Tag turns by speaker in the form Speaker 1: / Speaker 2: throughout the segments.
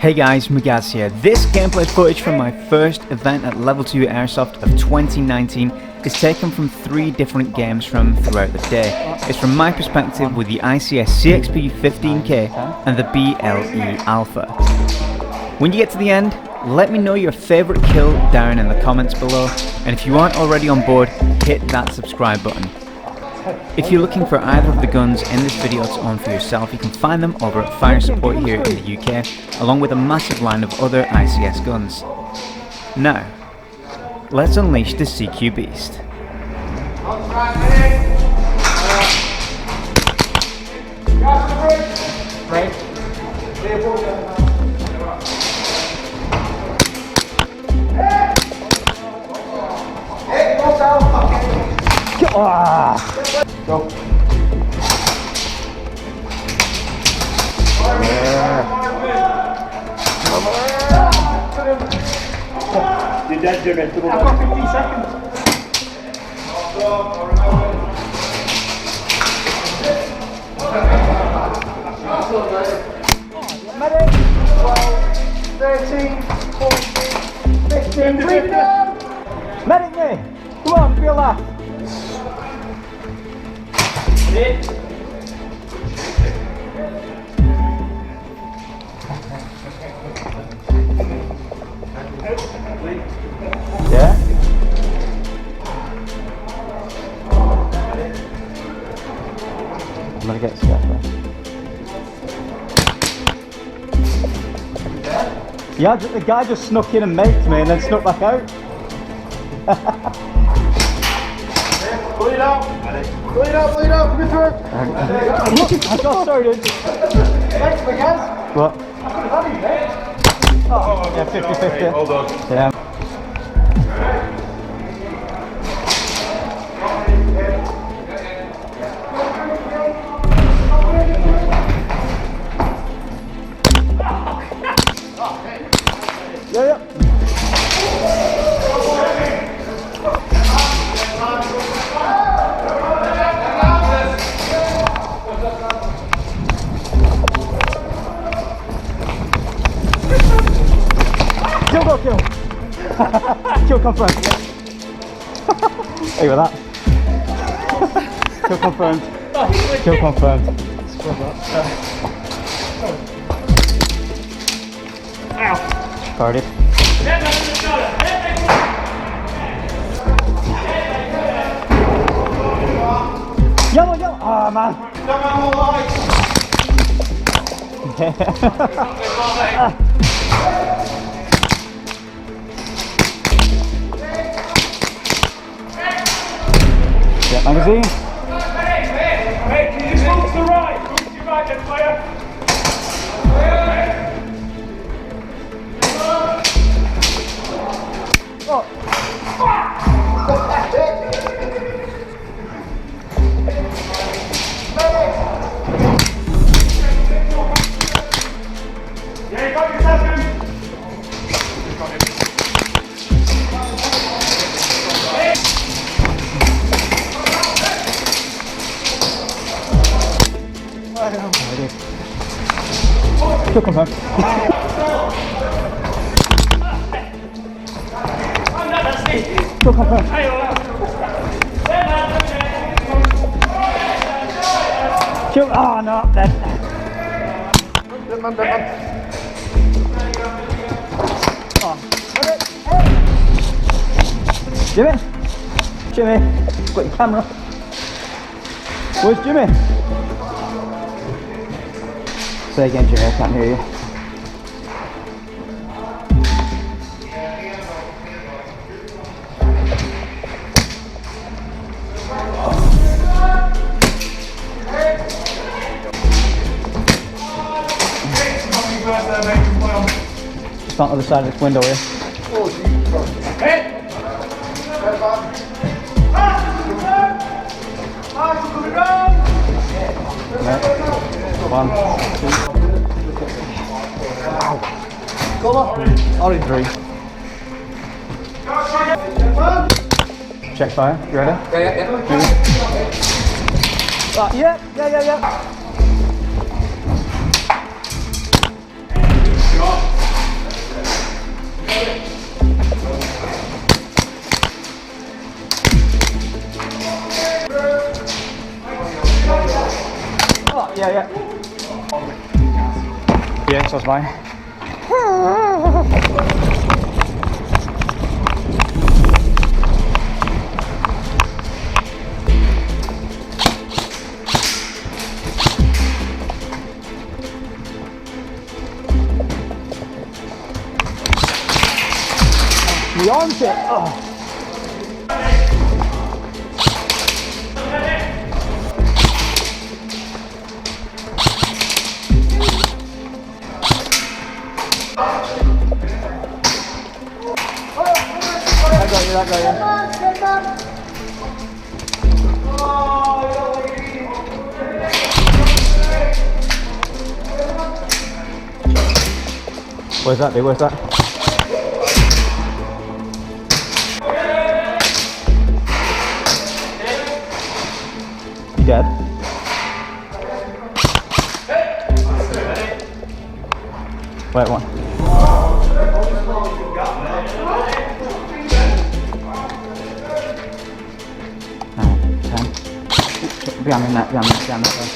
Speaker 1: Hey guys, Magaz here. This gameplay footage from my first event at Level 2 Airsoft of 2019 is taken from 3 different games from throughout the day. It's from my perspective with the ICS CXP 15K and the BLE Alpha. When you get to the end, let me know your favourite kill down in the comments below, and if you aren't already on board, hit that subscribe button. If you're looking for either of the guns in this video to own for yourself, you can find them over at Fire Support here in the UK, along with a massive line of other ICS guns. Now, let's unleash the CQ beast. Go.
Speaker 2: You're dead, Jimmy. I've got 15 seconds. Medic. 12, 13, 14, 15. Breathe down.
Speaker 1: Medic me! Come on, feel that! Yeah? I'm gonna get scared first. Yeah, the guy just snuck in and maked me and then snuck back out.
Speaker 2: Bleed out! Bleed out, bleed out, come in through!
Speaker 1: I got started.
Speaker 2: Thanks, Magaz.
Speaker 1: What?
Speaker 2: I could have had you, mate.
Speaker 1: Oh, yeah, 50-50.
Speaker 2: Hold on.
Speaker 1: Yeah. Yeah. Kill. Kill confirmed. Hey with that. Kill confirmed. Kill confirmed. Ow. Guarded. Yellow. Ah, man. Get magazine.
Speaker 2: Hey, can you just move to the right? Move to your right then, player. Yeah, you got your second.
Speaker 1: Kill confirmed. Kill confirmed. Kill. Oh no, dead.
Speaker 2: Dead man.
Speaker 1: Jimmy, got your camera. Where's Jimmy? Say again, Jimmy, I can't hear you. Just on the other side of this window here.
Speaker 2: Hey!
Speaker 1: One, two. Ow. Only 3. Check fire. You ready? Yeah. takes us by. Beyond it. Oh. That guy, yeah. Where's that, dude? Where's that? You dead? Wait, one. Behind that, behind that.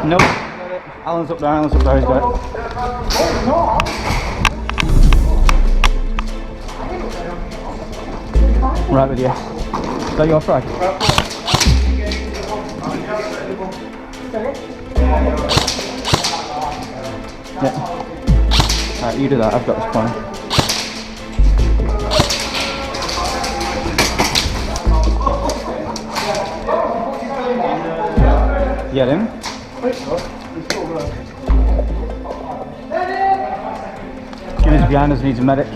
Speaker 1: Nope. Alan's up there, he's got it. Right with you. Is that your frag? Yeah. Alright, you do that, I've got this plan. Get him. He's behind us, needs a medic.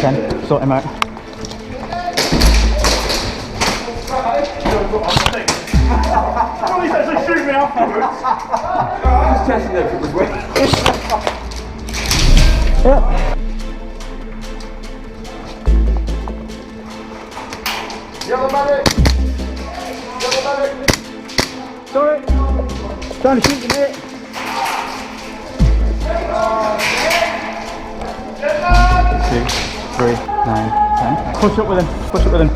Speaker 1: Ken, sort him out.
Speaker 2: He's actually shooting me afterwards. Just testing if it was working.
Speaker 1: Yep.
Speaker 2: Yellow medic! Yellow medic!
Speaker 1: Sorry. Trying to shoot you, mate. 2, 3, 9, 10. Push up with him. Push up with him.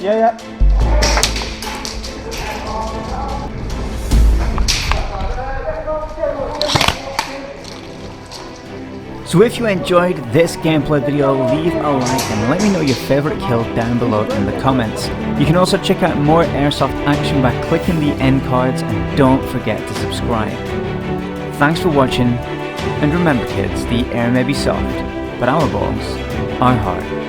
Speaker 1: Yeah. So if you enjoyed this gameplay video, leave a like and let me know your favourite kill down below in the comments. You can also check out more airsoft action by clicking the end cards, and don't forget to subscribe. Thanks for watching, and remember kids, the air may be soft, but our balls are hard.